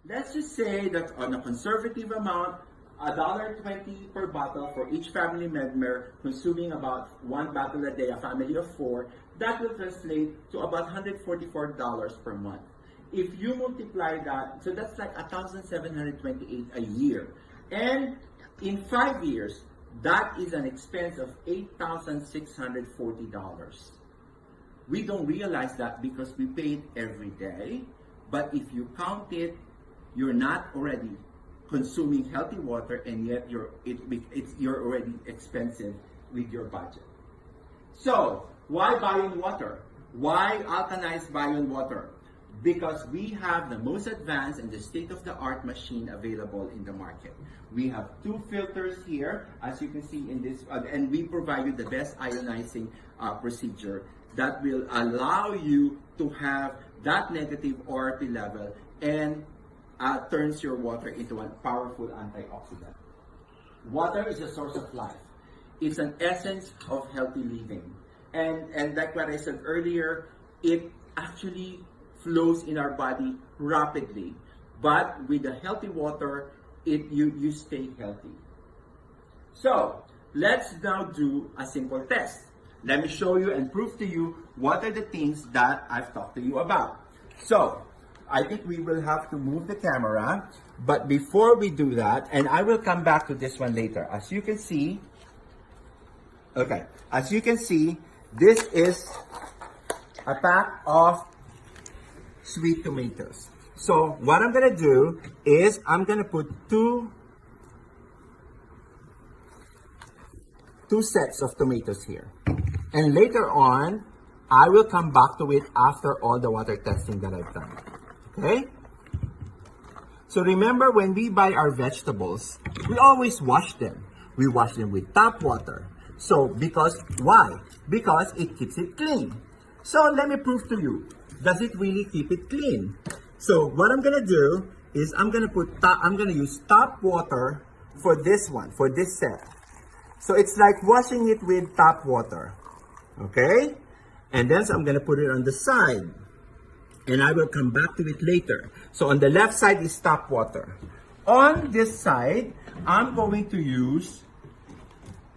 Let's just say that on a conservative amount, $1.20 per bottle for each family member consuming about one bottle a day, a family of four, that will translate to about $144 per month. If you multiply that, so that's like 1,728 a year. And in 5 years, that is an expense of $8,640. We don't realize that because we pay it every day, but if you count it, you're not already consuming healthy water, and yet you're already expensive with your budget. So why BioNwater? Why alkalized BioNwater? Because we have the most advanced and the state-of-the-art machine available in the market. We have 2 filters here, as you can see in this, and we provide you the best ionizing procedure that will allow you to have that negative ORP level and turns your water into a powerful antioxidant. Water is a source of life. It's an essence of healthy living. And like what I said earlier, it actually flows in our body rapidly. But with the healthy water, you stay healthy. So, let's now do a simple test. Let me show you and prove to you what are the things that I've talked to you about. So, I think we will have to move the camera, but before we do that, and I will come back to this one later. As you can see, this is a pack of sweet tomatoes. So what I'm gonna do is I'm gonna put two sets of tomatoes here. And later on, I will come back to it after all the water testing that I've done. Okay? So remember, when we buy our vegetables, we always wash them. We wash them with tap water. So, why? Because it keeps it clean. So let me prove to you. Does it really keep it clean? So what I'm gonna do is I'm gonna use tap water for this one, for this set. So it's like washing it with tap water. Okay? And then so I'm gonna put it on the side. And I will come back to it later. So on the left side is tap water. On this side, I'm going to use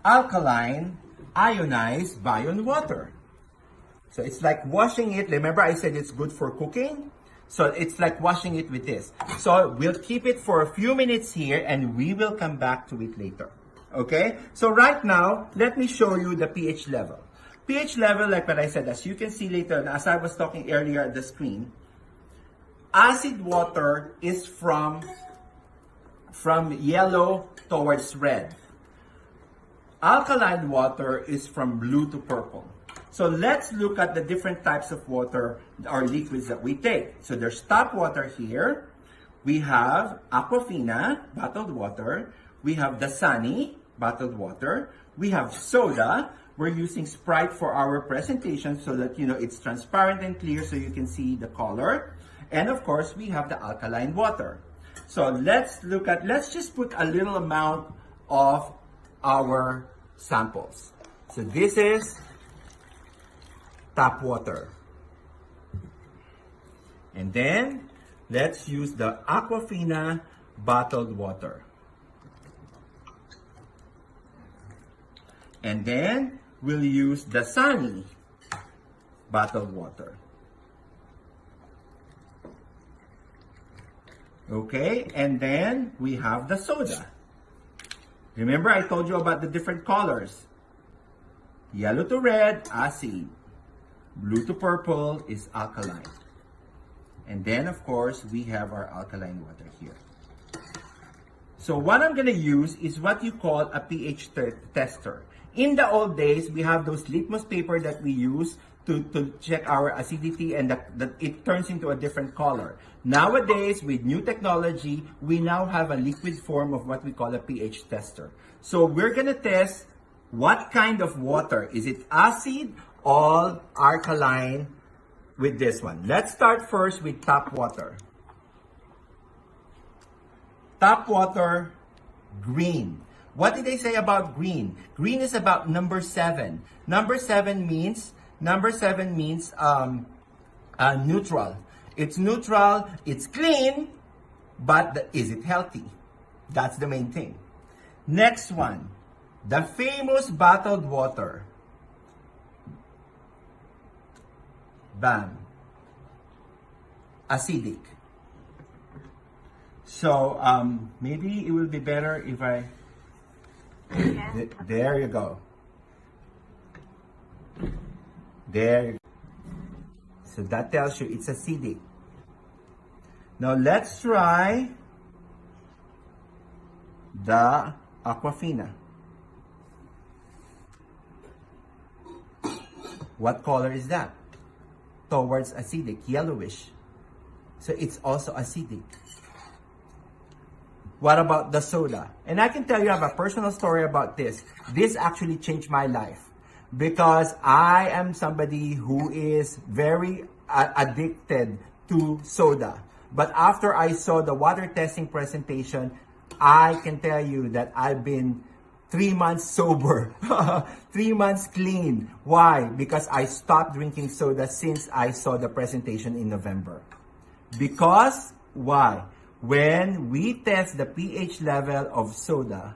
alkaline ionized BioNwater. So it's like washing it. Remember I said it's good for cooking? So it's like washing it with this. So we'll keep it for a few minutes here and we will come back to it later. Okay? So right now, let me show you the pH level. pH level, like what I said, as you can see later, and as I was talking earlier at the screen, acid water is from yellow towards red. Alkaline water is from blue to purple. So let's look at the different types of water or liquids that we take. So there's tap water here. We have Aquafina, bottled water. We have Dasani, bottled water. We have soda. We're using Sprite for our presentation so that, it's transparent and clear so you can see the color. And of course, we have the alkaline water. So let's just put a little amount of our samples. So this is tap water. And then let's use the Aquafina bottled water. And then we'll use the Dasani bottled water. Okay, and then we have the soda. Remember I told you about the different colors. Yellow to red, acid. Blue to purple is alkaline. And then of course we have our alkaline water here. So what I'm going to use is what you call a pH tester. In the old days, we have those litmus paper that we use to check our acidity and that it turns into a different color. Nowadays, with new technology, we now have a liquid form of what we call a pH tester. So we're going to test what kind of water. Is it acid or alkaline with this one? Let's start first with tap water. Tap water, green. What did they say about green? Green is about number 7. Number 7 means neutral. It's neutral, it's clean, But is it healthy? That's the main thing. Next one, the famous bottled water. Bam. Acidic. So maybe it will be better if I... There you go. There you go. So that tells you it's acidic. Now let's try the Aquafina. What color is that? Towards acidic, yellowish. So it's also acidic. What about the soda? And I can tell you I have a personal story about this. This actually changed my life because I am somebody who is very addicted to soda. But after I saw the water testing presentation, I can tell you that I've been 3 months sober, 3 months clean. Why? Because I stopped drinking soda since I saw the presentation in November. Because, why? When we test the pH level of soda,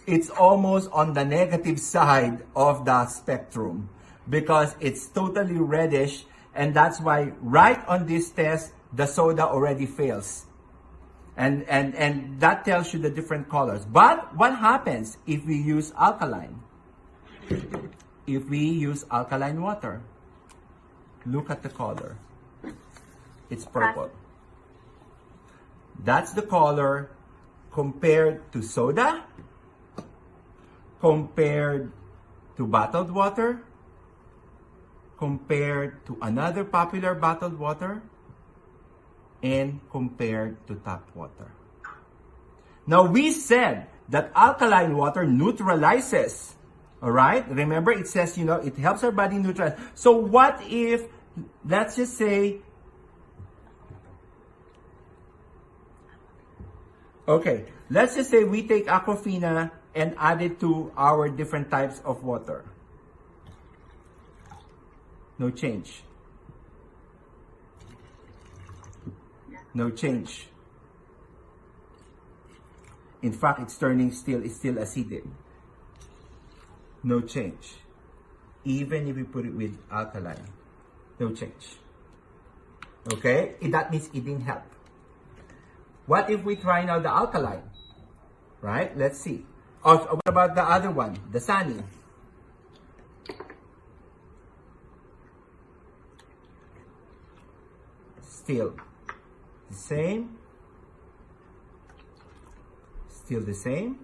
it's almost on the negative side of the spectrum because it's totally reddish, and that's why right on this test, the soda already fails. And that tells you the different colors. But what happens if we use alkaline? If we use alkaline water, look at the color. It's purple. That's the color compared to soda, compared to bottled water, compared to another popular bottled water, and compared to tap water. Now we said that alkaline water neutralizes. All right? Remember it says, it helps our body neutralize. So what if, let's just say, okay, let's just say we take Aquafina and add it to our different types of water. No change. No change. In fact, it's still acidic. No change. Even if we put it with alkaline, no change. Okay? That means it didn't help. What if we try now the alkaline? Right? Let's see. Oh, what about the other one? The Sunny. Still the same. Still the same.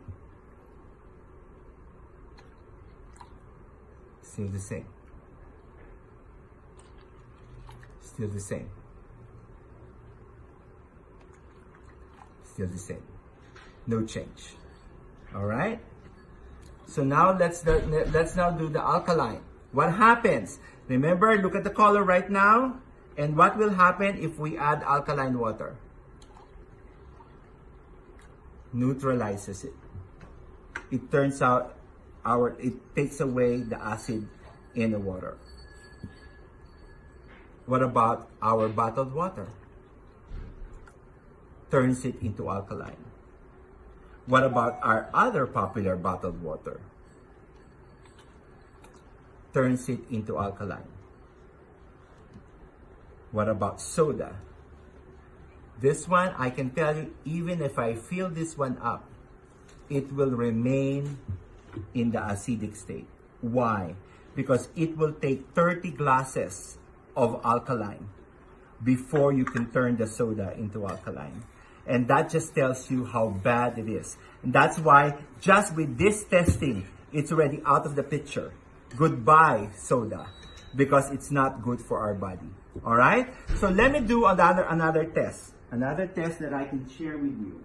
Still the same. Still the same. Still the same. No change. All right? So now let's now do the alkaline. What happens? Remember, look at the color right now. And what will happen if we add alkaline water? Neutralizes it. It turns out it takes away the acid in the water. What about our bottled water? Turns it into alkaline. What about our other popular bottled water? Turns it into alkaline. What about soda? This one, I can tell you, even if I fill this one up, it will remain in the acidic state. Why? Because it will take 30 glasses of alkaline before you can turn the soda into alkaline. And that just tells you how bad it is. And that's why just with this testing, it's already out of the picture. Goodbye, soda, because it's not good for our body. All right? So let me do another test. Another test that I can share with you.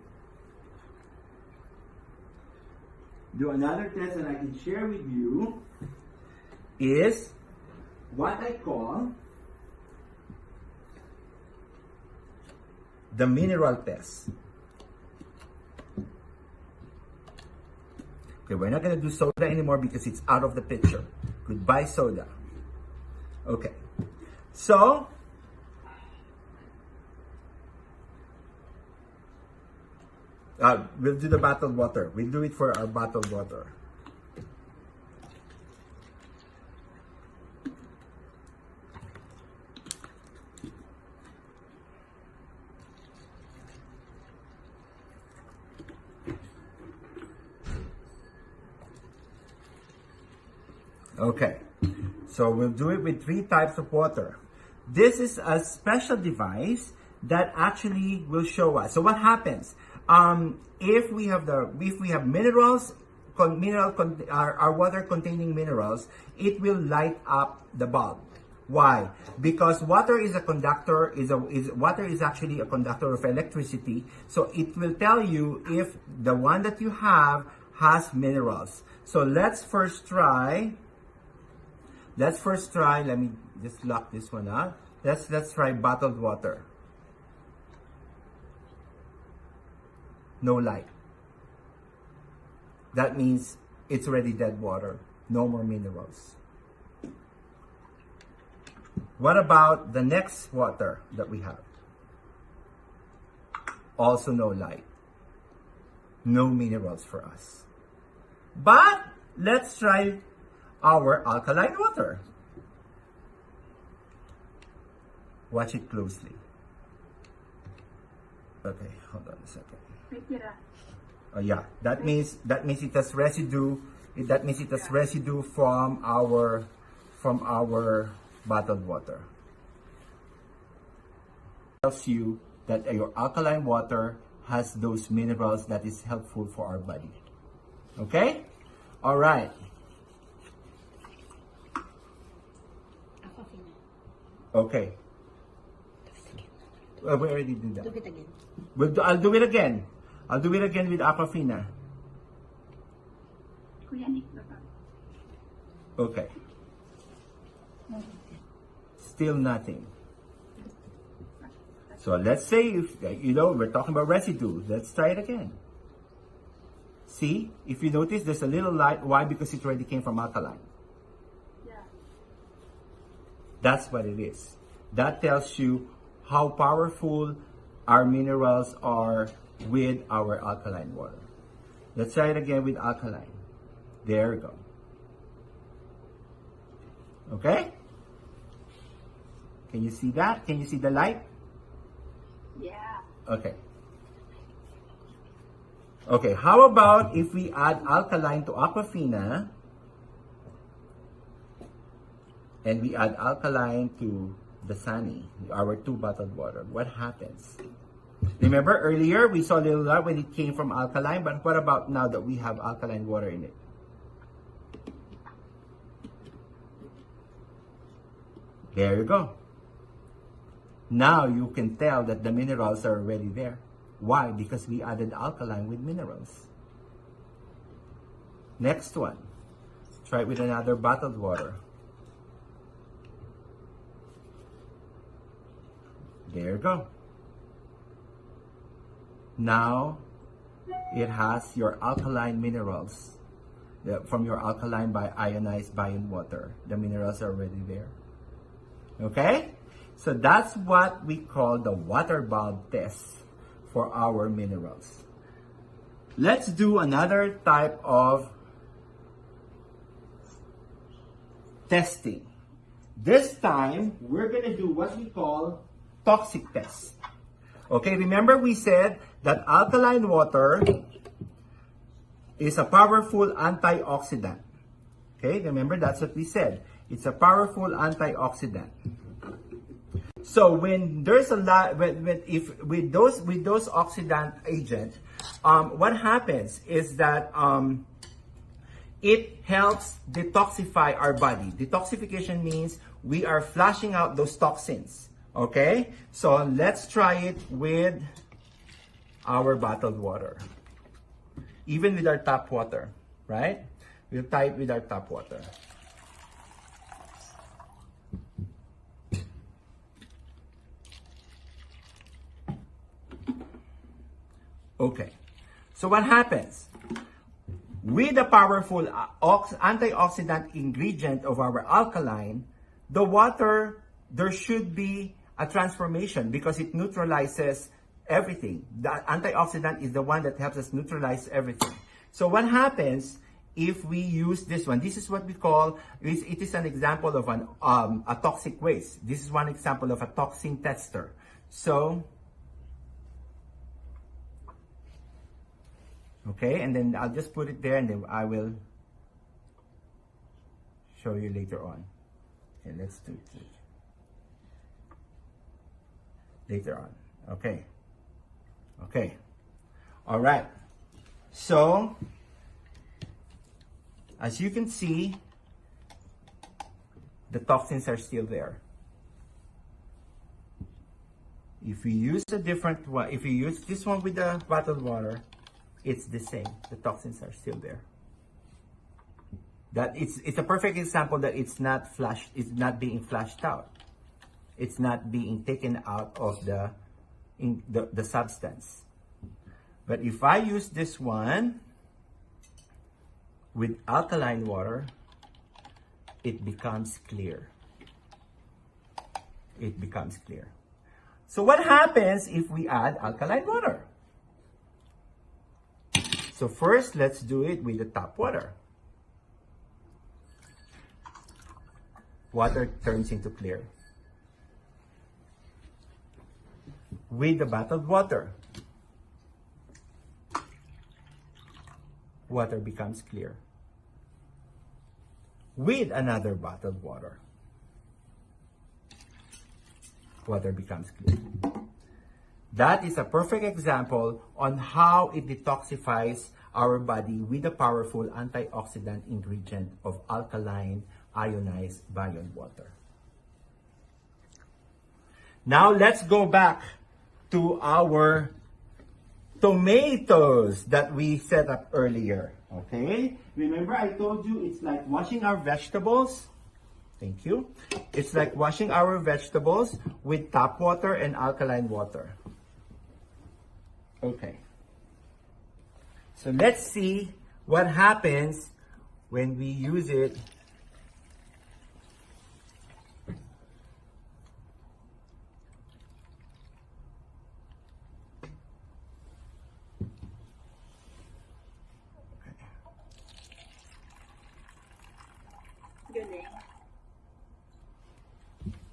Another test that I can share with you is what I call the mineral test. Okay, we're not going to do soda anymore because it's out of the picture. Goodbye, soda. Okay. So, We'll do the bottled water. We'll do it for our bottled water. Okay, so we'll do it with 3 types of water. This is a special device that actually will show us. So what happens? If we have minerals, our water containing minerals, it will light up the bulb. Why? Because water is a conductor. Water is actually a conductor of electricity. So it will tell you if the one that you have has minerals. So let's first try. Let me just lock this one out. Let's try bottled water. No light. That means it's already dead water. No more minerals. What about the next water that we have? Also no light. No minerals for us. But let's try our alkaline water. Watch it closely. Okay, hold on a second. Oh yeah, that means it has residue. That means it has residue from our bottled water. Tells you that your alkaline water has those minerals that is helpful for our body. Okay? All right. Okay. We already did that. Do it again. I'll do it again. I'll do it again with Aquafina. Okay. Still nothing. So let's say if we're talking about residue. Let's try it again. See, if you notice, there's a little light. Why? Because it already came from alkaline. Yeah. That's what it is. That tells you how powerful our minerals are with our alkaline water. Let's try it again with alkaline. There we go. Okay? Can you see that? Can you see the light? Yeah. Okay. Okay, how about if we add alkaline to Aquafina and we add alkaline to the Sunny, our 2 bottled water? What happens? Remember earlier we saw a little light when it came from alkaline, but what about now that we have alkaline water in it? There you go. Now you can tell that the minerals are already there. Why? Because we added alkaline with minerals. Next one. Try it with another bottled water. There you go. Now it has your alkaline minerals from your alkaline by ionized BioNwater. The minerals are already there. Okay? So that's what we call the water bulb test for our minerals. Let's do another type of testing. This time, we're going to do what we call toxic test. Okay, remember we said that alkaline water is a powerful antioxidant. Okay, remember that's what we said. It's a powerful antioxidant. So when there's a lot, with those oxidant agents, what happens is that it helps detoxify our body. Detoxification means we are flushing out those toxins. Okay, so let's try it with our bottled water, even with our tap water, right? We'll try it with our tap water. Okay, so what happens? With the powerful antioxidant ingredient of our alkaline, the water, there should be a transformation because it neutralizes everything. The antioxidant is the one that helps us neutralize everything. So what happens if we use this one? This is what we call, it is an example of a toxic waste. This is one example of a toxin tester. So, okay, and then I'll just put it there and then I will show you later on. Okay, let's do it later on. Okay. Okay. All right. So, as you can see, the toxins are still there. If we use a different one, if you use this one with the bottled water, it's the same. The toxins are still there. That it's a perfect example that it's not flushed, it's not being flushed out. It's not being taken out of the substance. But if I use this one with alkaline water, it becomes clear. It becomes clear. So what happens if we add alkaline water? So first, let's do it with the tap water. Water turns into clear. With the bottled water, water becomes clear. With another bottled water, water becomes clear. That is a perfect example on how it detoxifies our body with a powerful antioxidant ingredient of alkaline ionized BioNwater. Now let's go back to our tomatoes that we set up earlier. Okay? Remember I told you it's like washing our vegetables. Thank you. It's like washing our vegetables with tap water and alkaline water. Okay. So let's see what happens when we use it .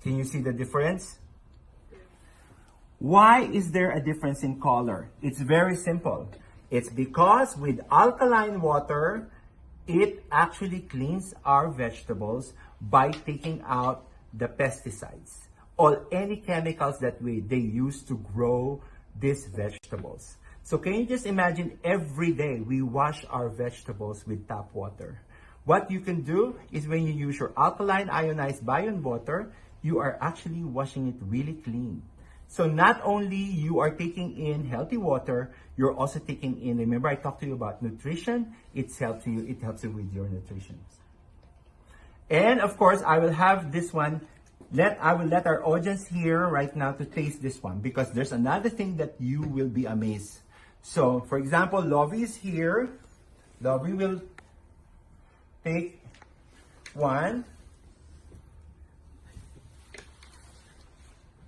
Can you see the difference? Why is there a difference in color? It's very simple. It's because with alkaline water, it actually cleans our vegetables by taking out the pesticides or any chemicals that they use to grow these vegetables. So can you just imagine every day we wash our vegetables with tap water? What you can do is when you use your alkaline ionized BioNwater, you are actually washing it really clean. So not only you are taking in healthy water, you're also taking in, remember I talked to you about nutrition, it helps you with your nutrition. And of course, I will have this one, I will let our audience here right now to taste this one because there's another thing that you will be amazed. So for example, Lovie is here. Lovie will take one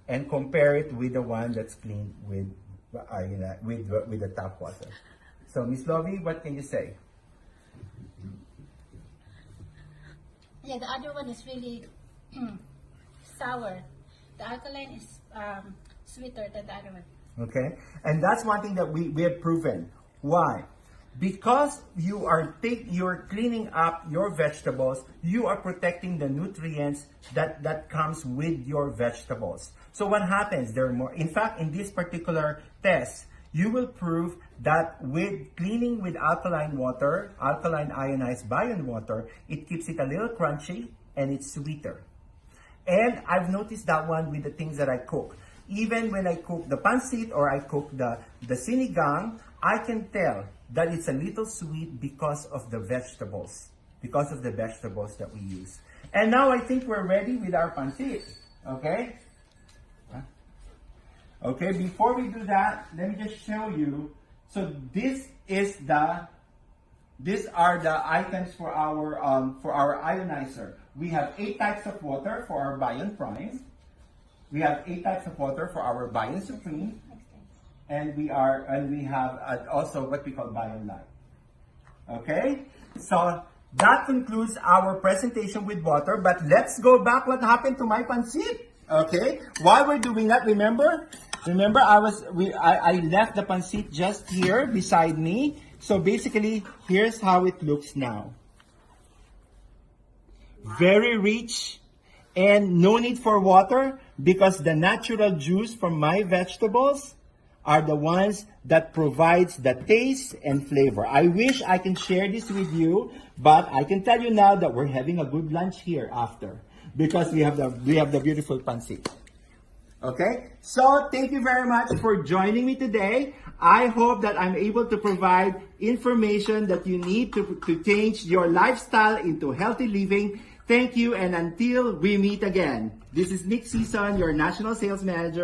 and compare it with the one that's cleaned with the tap water. So, Miss Lovie, what can you say? Yeah, the other one is really sour. The alkaline is sweeter than the other one. Okay, and that's one thing that we have proven. Why? Because you're cleaning up your vegetables, you are protecting the nutrients that comes with your vegetables. So what happens? There are more. In fact, in this particular test, you will prove that with cleaning with alkaline water, alkaline ionized BioNwater, it keeps it a little crunchy and it's sweeter. And I've noticed that one with the things that I cook. Even when I cook the pancit or I cook the sinigang, I can tell that it's a little sweet because of the vegetables, that we use. And now I think we're ready with our pancit. Okay? Okay, before we do that, let me just show you. So these are the items for our ionizer. We have 8 types of water for our Bion Prime. We have 8 types of water for our Bion Supreme. and we have also what we call BioNwater. Okay, so that concludes our presentation with water. But let's go back. What happened to my pancit? Okay, while we're doing that, remember I left the pancit just here beside me. So basically, here's how it looks now. Very rich and no need for water because the natural juice from my vegetables are the ones that provides the taste and flavor. I wish I can share this with you, but I can tell you now that we're having a good lunch here after because we have the beautiful pancit. Okay? So, thank you very much for joining me today. I hope that I'm able to provide information that you need to change your lifestyle into healthy living. Thank you, and until we meet again. This is Nick Season, your National Sales Manager.